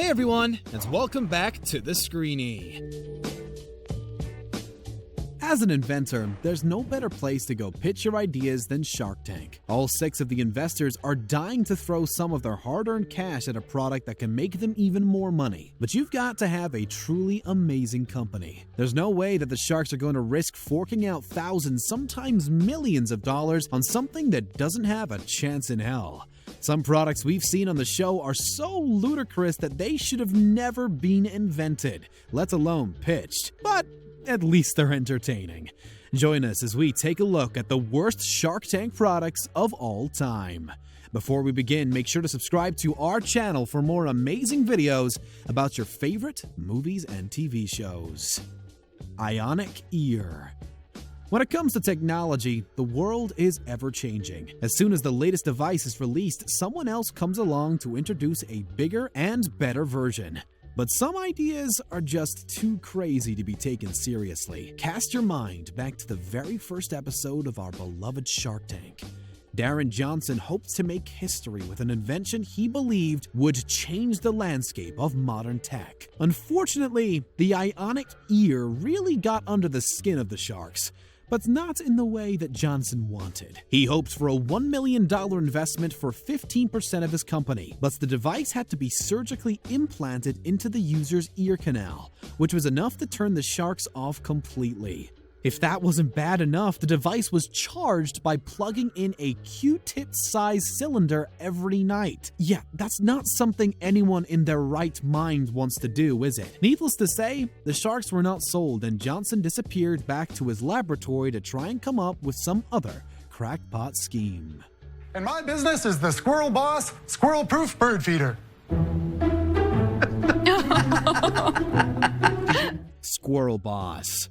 Hey everyone, and welcome back to the SCREENY. As an inventor, there's no better place to go pitch your ideas than Shark Tank. All 6 of the investors are dying to throw some of their hard-earned cash at a product that can make them even more money. But you've got to have a truly amazing company. There's no way that the sharks are going to risk forking out thousands, sometimes millions of dollars on something that doesn't have a chance in hell. Some products we've seen on the show are so ludicrous that they should have never been invented, let alone pitched. But at least they're entertaining. Join us as we take a look at the worst Shark Tank products of all time. Before we begin, make sure to subscribe to our channel for more amazing videos about your favorite movies and TV shows. IONIC Ear. When it comes to technology, the world is ever-changing. As soon as the latest device is released, someone else comes along to introduce a bigger and better version. But some ideas are just too crazy to be taken seriously. Cast your mind back to the very first episode of our beloved Shark Tank. Darren Johnson hoped to make history with an invention he believed would change the landscape of modern tech. Unfortunately, the IONIC Ear really got under the skin of the sharks, but not in the way that Johnson wanted. He hoped for a $1 million investment for 15% of his company, but the device had to be surgically implanted into the user's ear canal, which was enough to turn the sharks off completely. If that wasn't bad enough, the device was charged by plugging in a Q-tip-sized cylinder every night. Yeah, that's not something anyone in their right mind wants to do, is it? Needless to say, the sharks were not sold, and Johnson disappeared back to his laboratory to try and come up with some other crackpot scheme. And my business is the Squirrel Boss Squirrel-Proof Bird Feeder. Squirrel Boss.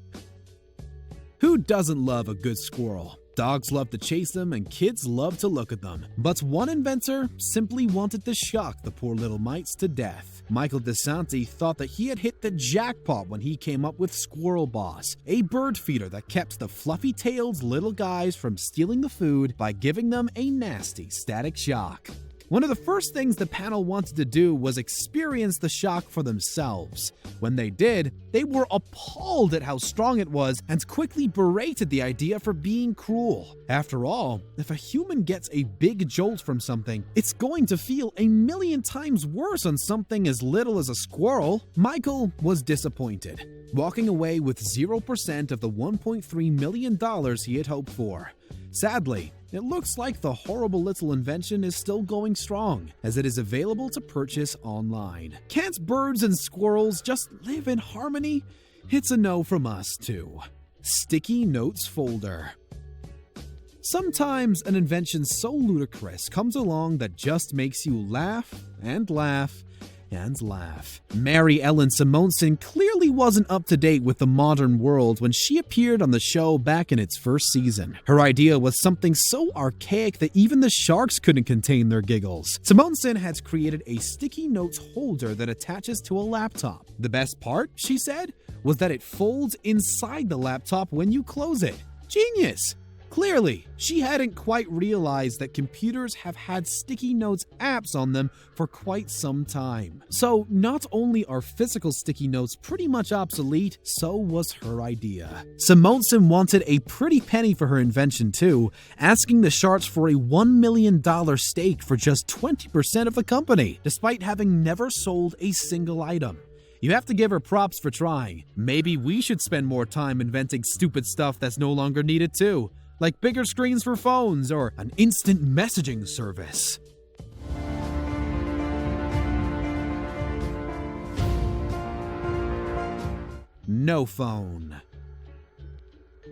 Who doesn't love a good squirrel? Dogs love to chase them and kids love to look at them. But one inventor simply wanted to shock the poor little mites to death. Michael DeSanti thought that he had hit the jackpot when he came up with Squirrel Boss, a bird feeder that kept the fluffy-tailed little guys from stealing the food by giving them a nasty static shock. One of the first things the panel wanted to do was experience the shock for themselves. When they did, they were appalled at how strong it was and quickly berated the idea for being cruel. After all, if a human gets a big jolt from something, it's going to feel a million times worse on something as little as a squirrel. Michael was disappointed, walking away with 0% of the $1.3 million he had hoped for. Sadly, it looks like the horrible little invention is still going strong, as it is available to purchase online. Can't birds and squirrels just live in harmony? It's a no from us, too. Sticky Notes Folder. Sometimes an invention so ludicrous comes along that just makes you laugh and laugh and laugh. Mary Ellen Simonson clearly wasn't up to date with the modern world when she appeared on the show back in its first season. Her idea was something so archaic that even the sharks couldn't contain their giggles. Simonson had created a sticky notes holder that attaches to a laptop. The best part, she said, was that it folds inside the laptop when you close it. Genius! Clearly, she hadn't quite realized that computers have had sticky notes apps on them for quite some time. So not only are physical sticky notes pretty much obsolete, so was her idea. Simonson wanted a pretty penny for her invention too, asking the sharks for a $1 million stake for just 20% of the company, despite having never sold a single item. You have to give her props for trying. Maybe we should spend more time inventing stupid stuff that's no longer needed too, like bigger screens for phones or an instant messaging service. NoPhone.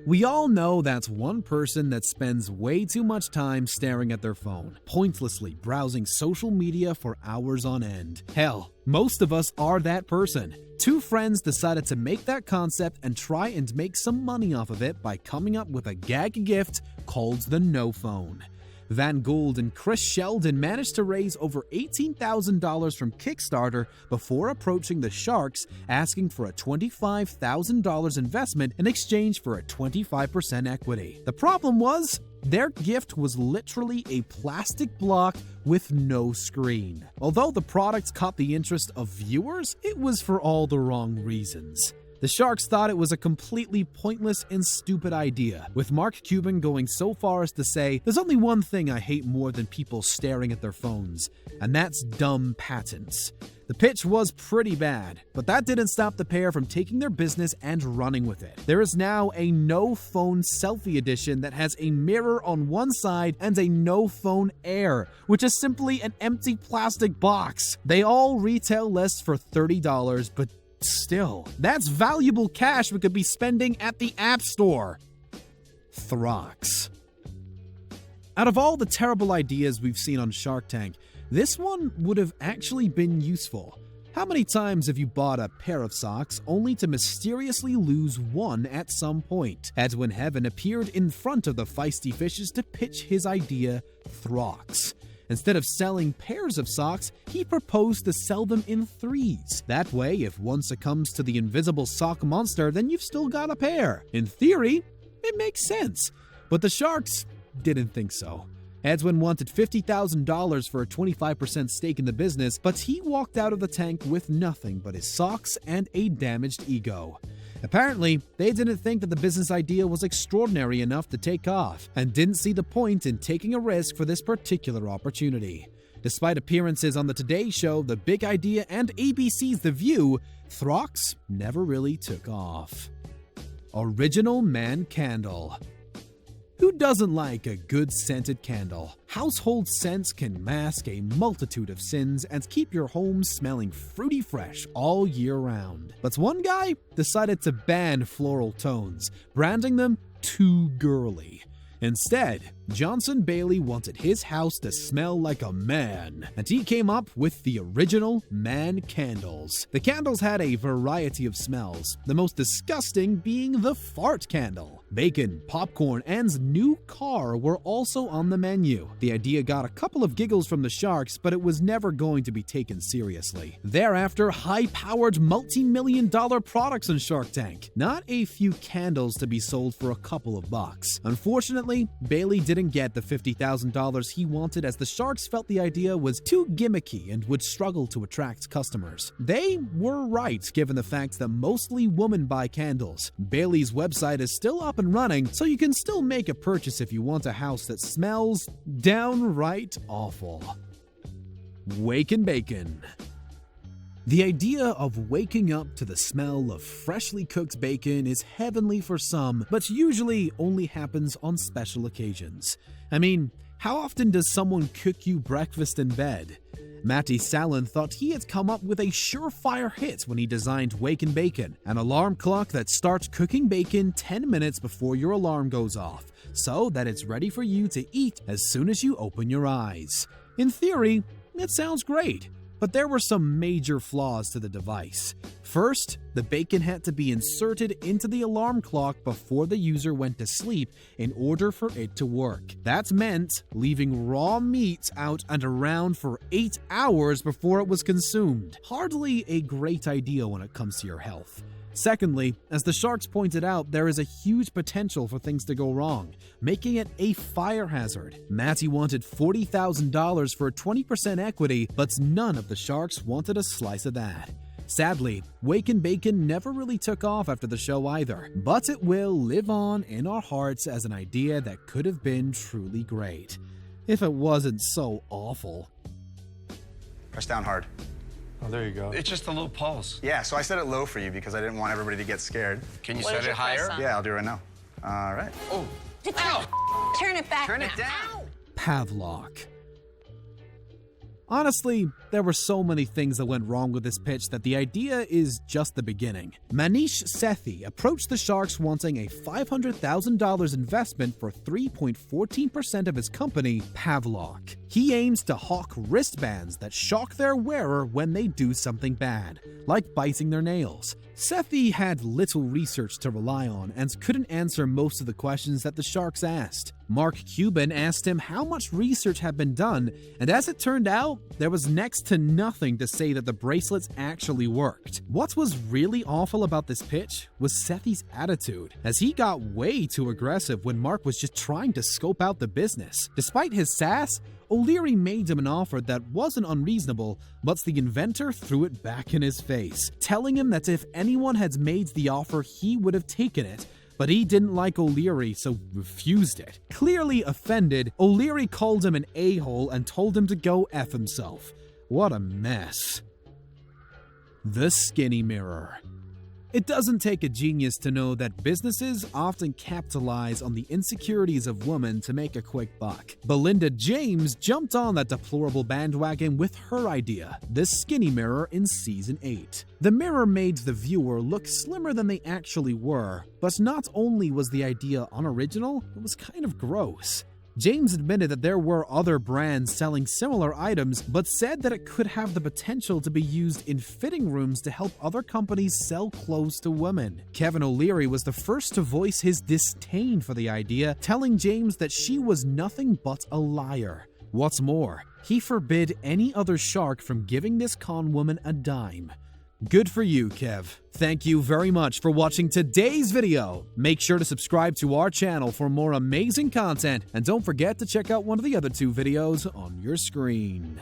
We all know that's one person that spends way too much time staring at their phone, pointlessly browsing social media for hours on end. Hell, most of us are that person. Two friends decided to make that concept and try and make some money off of it by coming up with a gag gift called the NoPhone. Van Gould and Chris Sheldon managed to raise over $18,000 from Kickstarter before approaching the sharks, asking for a $25,000 investment in exchange for a 25% equity. The problem was, Their gift was literally a plastic block with no screen. Although the product caught the interest of viewers, it was for all the wrong reasons. The Sharks thought it was a completely pointless and stupid idea, with Mark Cuban going so far as to say, "There's only one thing I hate more than people staring at their phones, and that's dumb patents." The pitch was pretty bad, but that didn't stop the pair from taking their business and running with it. There is now a NoPhone selfie edition that has a mirror on one side and a NoPhone Air, which is simply an empty plastic box. They all retail less for $30, but still, that's valuable cash we could be spending at the App Store. Throx. Out of all the terrible ideas we've seen on Shark Tank, this one would have actually been useful. How many times have you bought a pair of socks only to mysteriously lose one at some point? Edwin Heaven appeared in front of the feisty fishes to pitch his idea, Throx. Instead of selling pairs of socks, he proposed to sell them in threes. That way, if one succumbs to the invisible sock monster, then you've still got a pair. In theory, it makes sense. But the Sharks didn't think so. Edwin wanted $50,000 for a 25% stake in the business, but he walked out of the tank with nothing but his socks and a damaged ego. Apparently, they didn't think that the business idea was extraordinary enough to take off, and didn't see the point in taking a risk for this particular opportunity. Despite appearances on the Today Show, The Big Idea, and ABC's The View, Throx never really took off. Original Man Candle. Who doesn't like a good scented candle? Household scents can mask a multitude of sins and keep your home smelling fruity fresh all year round. But one guy decided to ban floral tones, branding them too girly. Instead, Johnson Bailey wanted his house to smell like a man, and he came up with the Original Man Candles. The candles had a variety of smells, the most disgusting being the fart candle. Bacon, popcorn, and new car were also on the menu. The idea got a couple of giggles from the Sharks, but it was never going to be taken seriously. Thereafter, high-powered multi-million-dollar products on Shark Tank. Not a few candles to be sold for a couple of bucks. Unfortunately, Bailey didn't get the $50,000 he wanted, as the Sharks felt the idea was too gimmicky and would struggle to attract customers. They were right, given the fact that mostly women buy candles. Bailey's website is still up and running, so you can still make a purchase if you want a house that smells downright awful. Wakin' Bacon. The idea of waking up to the smell of freshly cooked bacon is heavenly for some, but usually only happens on special occasions. I mean, how often does someone cook you breakfast in bed? Matty Sallin thought he had come up with a surefire hit when he designed Wakin' Bacon, an alarm clock that starts cooking bacon 10 minutes before your alarm goes off, so that it's ready for you to eat as soon as you open your eyes. In theory, it sounds great, but there were some major flaws to the device. First, the bacon had to be inserted into the alarm clock before the user went to sleep in order for it to work. That meant leaving raw meat out and around for 8 hours before it was consumed. Hardly a great idea when it comes to your health. Secondly, as the Sharks pointed out, there is a huge potential for things to go wrong, making it a fire hazard. Matty wanted $40,000 for 20% equity, but none of the Sharks wanted a slice of that. Sadly, Wakin' Bacon never really took off after the show either, but it will live on in our hearts as an idea that could have been truly great. If it wasn't so awful. Press down hard. Oh, there you go. It's just a low pulse. Yeah, so I set it low for you because I didn't want everybody to get scared. Can you set it higher? Yeah, I'll do it right now. All right. Oh. Ow. Turn it back. Turn now. it down. PAVLOCK. Honestly, there were so many things that went wrong with this pitch that the idea is just the beginning. Manish Sethi approached the Sharks wanting a $500,000 investment for 3.14% of his company, PAVLOCK. He aims to hawk wristbands that shock their wearer when they do something bad, like biting their nails. Sethi had little research to rely on and couldn't answer most of the questions that the Sharks asked. Mark Cuban asked him how much research had been done, and as it turned out, there was next to nothing to say that the bracelets actually worked. What was really awful about this pitch was Sethi's attitude, as he got way too aggressive when Mark was just trying to scope out the business. Despite his sass, O'Leary made him an offer that wasn't unreasonable, but the inventor threw it back in his face, telling him that if anyone had made the offer, he would have taken it. But he didn't like O'Leary, so refused it. Clearly offended, O'Leary called him an a-hole and told him to go F himself. What a mess. The skinny mirror. It doesn't take a genius to know that businesses often capitalize on the insecurities of women to make a quick buck. Belinda James jumped on that deplorable bandwagon with her idea, the skinny mirror, in Season 8. The mirror made the viewer look slimmer than they actually were, but not only was the idea unoriginal, it was kind of gross. James admitted that there were other brands selling similar items, but said that it could have the potential to be used in fitting rooms to help other companies sell clothes to women. Kevin O'Leary was the first to voice his disdain for the idea, telling James that she was nothing but a liar. What's more, he forbid any other shark from giving this con woman a dime. Good for you, Kev. Thank you very much for watching today's video. Make sure to subscribe to our channel for more amazing content, and don't forget to check out one of the other 2 videos on your screen.